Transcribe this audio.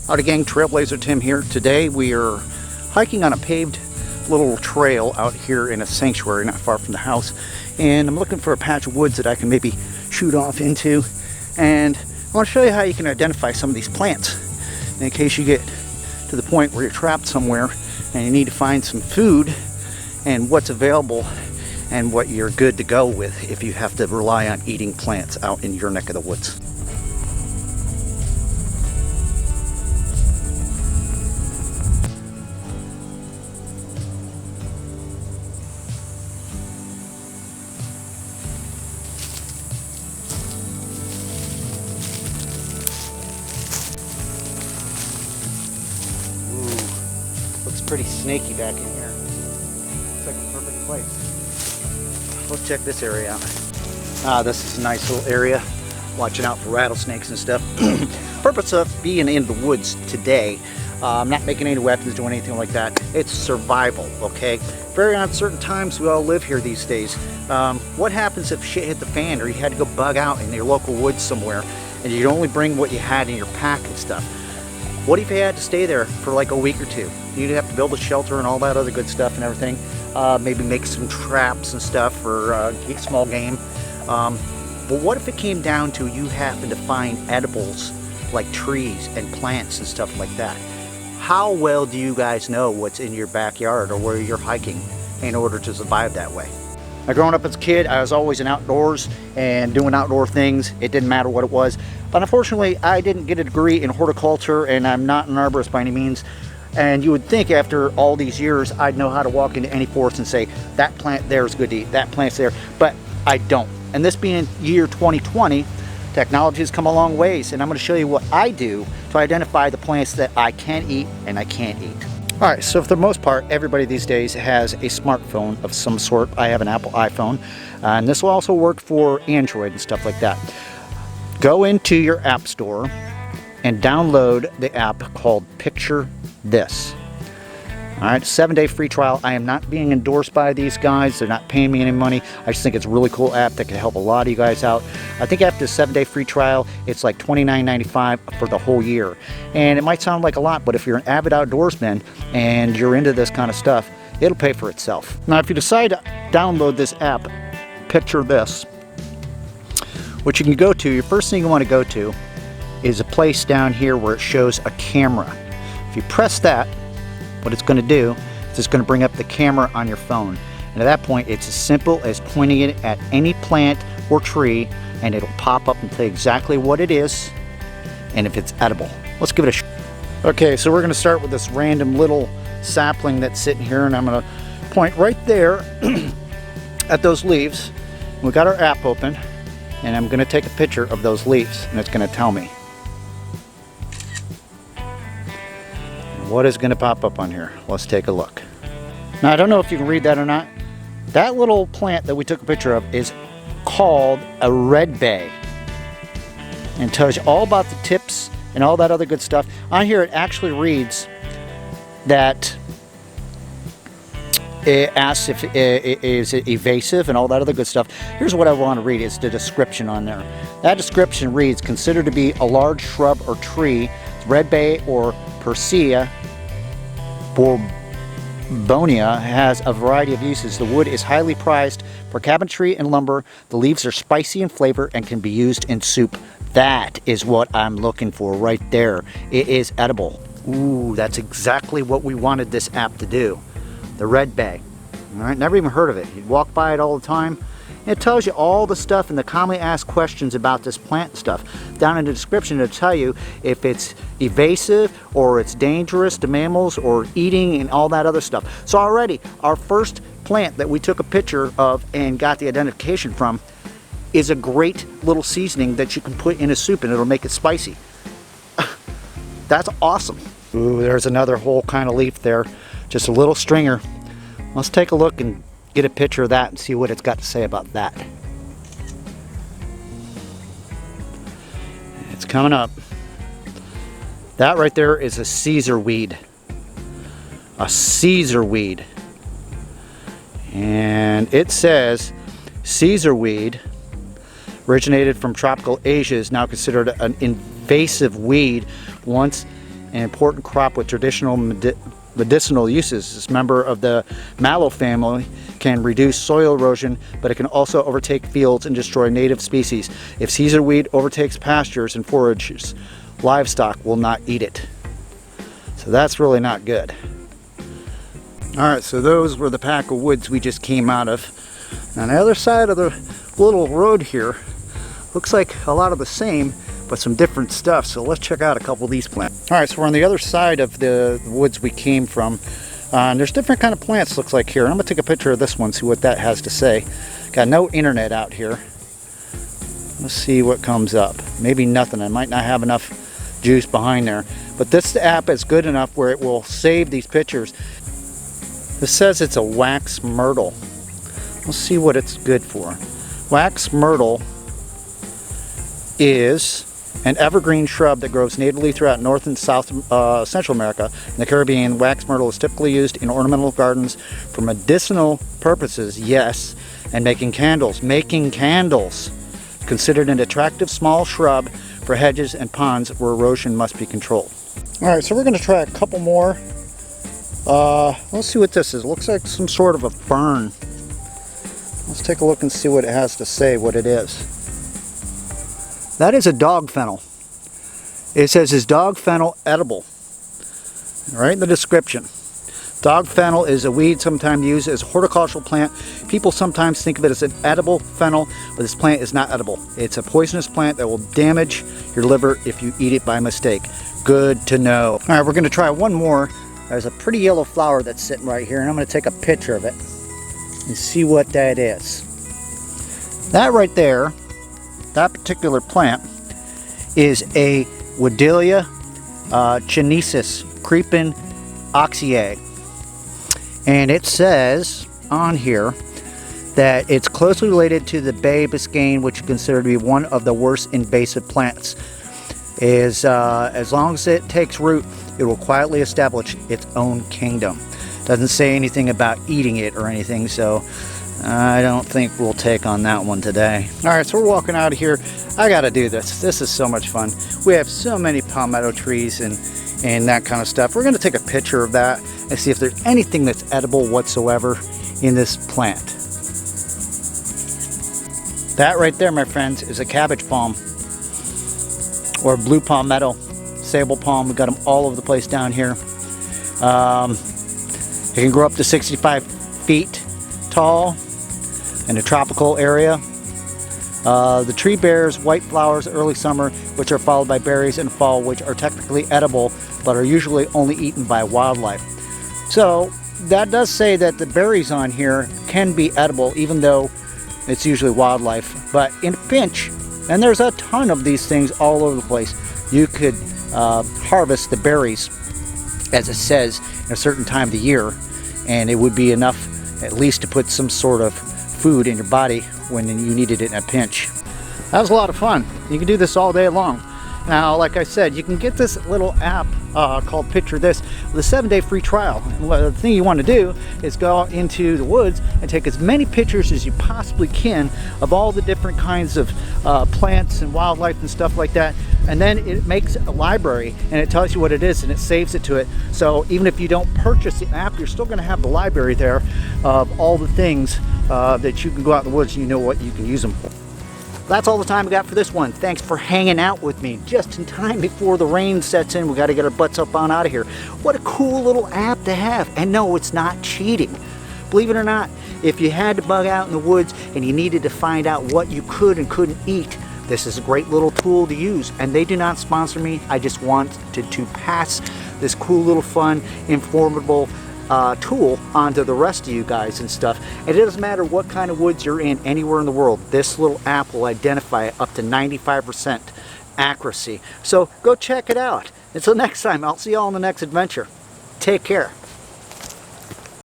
Howdy gang, Trailblazer Tim here. Today we are hiking on a paved little trail out here in a sanctuary not far from the house, and I'm looking for a patch of woods that I can maybe shoot off into, and I want to show you how you can identify some of these plants in case you get to the point where you're trapped somewhere and you need to find some food and what's available and what you're good to go with if you have to rely on eating plants out in your neck of the woods. Pretty snaky back in here. It's like a perfect place. Let's check this area out. This is a nice little area. Watching out for rattlesnakes and stuff. Purpose of being in the woods today, I'm not making any weapons, doing anything like that. It's survival, okay? Very uncertain times we all live here these days. What happens if shit hit the fan or you had to go bug out in your local woods somewhere and you could only bring what you had in your pack and stuff? What if you had to stay there for like a week or two? You'd have to build a shelter and all that other good stuff and everything. Maybe make some traps and stuff for small game. But what if it came down to you having to find edibles like trees and plants and stuff like that? How well do you guys know what's in your backyard or where you're hiking in order to survive that way? Now, growing up as a kid, I was always in outdoors and doing outdoor things. It didn't matter what it was. But unfortunately, I didn't get a degree in horticulture, and I'm not an arborist by any means. And you would think after all these years, I'd know how to walk into any forest and say, that plant there is good to eat, that plant's there. But I don't. And this being year 2020, technology has come a long ways. And I'm going to show you what I do to identify the plants that I can eat and I can't eat. All right, so for the most part, everybody these days has a smartphone of some sort. I have an Apple iPhone, and this will also work for Android and stuff like that. Go into your app store and download the app called Picture This. All right, 7-day free trial. I am not being endorsed by these guys. They're not paying me any money. I just think it's a really cool app that can help a lot of you guys out. I think after the 7-day free trial, it's like $29.95 for the whole year. And it might sound like a lot, but if you're an avid outdoorsman and you're into this kind of stuff, it'll pay for itself. Now, if you decide to download this app, Picture This, what you can go to, your first thing you want to go to is a place down here where it shows a camera. If you press that, what it's going to do is it's going to bring up the camera on your phone. And at that point, it's as simple as pointing it at any plant or tree, and it'll pop up and tell you exactly what it is and if it's edible. Let's give it a shot. Okay, so we're going to start with this random little sapling that's sitting here, and I'm going to point right there at those leaves. We got our app open, and I'm going to take a picture of those leaves, and it's going to tell me. What is going to pop up on here? Let's take a look. Now, I don't know if you can read that or not. That little plant that we took a picture of is called a red bay, and tells you all about the tips and all that other good stuff. On here, it actually reads that it asks if it is evasive and all that other good stuff. Here's what I want to read. It's the description on there. That description reads, considered to be a large shrub or tree, red bay or Persea borbonia has a variety of uses. The wood is highly prized for cabinetry and lumber. The leaves are spicy in flavor and can be used in soup. That is what I'm looking for right there. It is edible. Ooh, that's exactly what we wanted this app to do. The red bay. All right, never even heard of it. You'd walk by it all the time. It tells you all the stuff and the commonly asked questions about this plant stuff. Down in the description, it'll tell you if it's evasive or it's dangerous to mammals or eating and all that other stuff. So already, our first plant that we took a picture of and got the identification from is a great little seasoning that you can put in a soup and it'll make it spicy. That's awesome. Ooh, there's another whole kind of leaf there. Just a little stringer. Let's take a look and get a picture of that and see what it's got to say about that. It's coming up. That right there is a Caesar weed. A Caesar weed. And it says Caesar weed originated from tropical Asia, is now considered an invasive weed once an important crop with traditional medicinal uses. This member of the mallow family can reduce soil erosion, but it can also overtake fields and destroy native species. If Caesar weed overtakes pastures and forages, livestock will not eat it. So that's really not good. Alright, so those were the pack of woods we just came out of. On the other side of the little road here, looks like a lot of the same, but some different stuff. So let's check out a couple of these plants. Alright, so we're on the other side of the woods we came from. And there's different kind of plants, looks like, here. And I'm going to take a picture of this one, see what that has to say. Got no internet out here. Let's see what comes up. Maybe nothing. I might not have enough juice behind there. But this app is good enough where it will save these pictures. This says it's a wax myrtle. Let's see what it's good for. Wax myrtle is an evergreen shrub that grows natively throughout North and South Central America. In the Caribbean, wax myrtle is typically used in ornamental gardens for medicinal purposes, yes, and making candles. Making candles! Considered an attractive small shrub for hedges and ponds where erosion must be controlled. Alright, so we're going to try a couple more. Let's see what this is. It looks like some sort of a fern. Let's take a look and see what it has to say, what it is. That is a dog fennel. It says, is dog fennel edible? Right in the description. Dog fennel is a weed sometimes used as a horticultural plant. People sometimes think of it as an edible fennel, but this plant is not edible. It's a poisonous plant that will damage your liver if you eat it by mistake. Good to know. Alright, we're going to try one more. There's a pretty yellow flower that's sitting right here, and I'm going to take a picture of it and see what that is. That right there, that particular plant, is a Wedelia chinesis, creeping oxyae. And it says on here that it's closely related to the Bay Biscayne, which is considered to be one of the worst invasive plants. As long as it takes root, it will quietly establish its own kingdom. Doesn't say anything about eating it or anything, so I don't think we'll take on that one today. Alright, so we're walking out of here. I gotta do this. This is so much fun. We have so many palmetto trees and that kind of stuff. We're gonna take a picture of that and see if there's anything that's edible whatsoever in this plant. That right there, my friends, is a cabbage palm, or blue palmetto, sable palm. We've got them all over the place down here. It can grow up to 65 feet tall in a tropical area. The tree bears white flowers early summer, which are followed by berries in fall, which are technically edible, but are usually only eaten by wildlife. So that does say that the berries on here can be edible, even though it's usually wildlife. But in a pinch, and there's a ton of these things all over the place, you could harvest the berries, as it says, in a certain time of the year, and it would be enough at least to put some sort of food in your body when you needed it in a pinch. That was a lot of fun. You can do this all day long. Now, like I said, you can get this little app called Picture This with a 7-day free trial. And the thing you want to do is go out into the woods and take as many pictures as you possibly can of all the different kinds of plants and wildlife and stuff like that. And then it makes a library and it tells you what it is and it saves it to it. So even if you don't purchase the app, you're still going to have the library there of all the things that you can go out in the woods and you know what you can use them for. That's all the time we got for this one. Thanks for hanging out with me just in time before the rain sets in. We got to get our butts up on out of here. What a cool little app to have. And no, it's not cheating. Believe it or not, if you had to bug out in the woods and you needed to find out what you could and couldn't eat, this is a great little tool to use. And they do not sponsor me. I just wanted to pass this cool little fun, informative tool onto the rest of you guys and stuff. And it doesn't matter what kind of woods you're in anywhere in the world, this little app will identify it up to 95% accuracy. So go check it out. Until next time, I'll see y'all on the next adventure. Take care.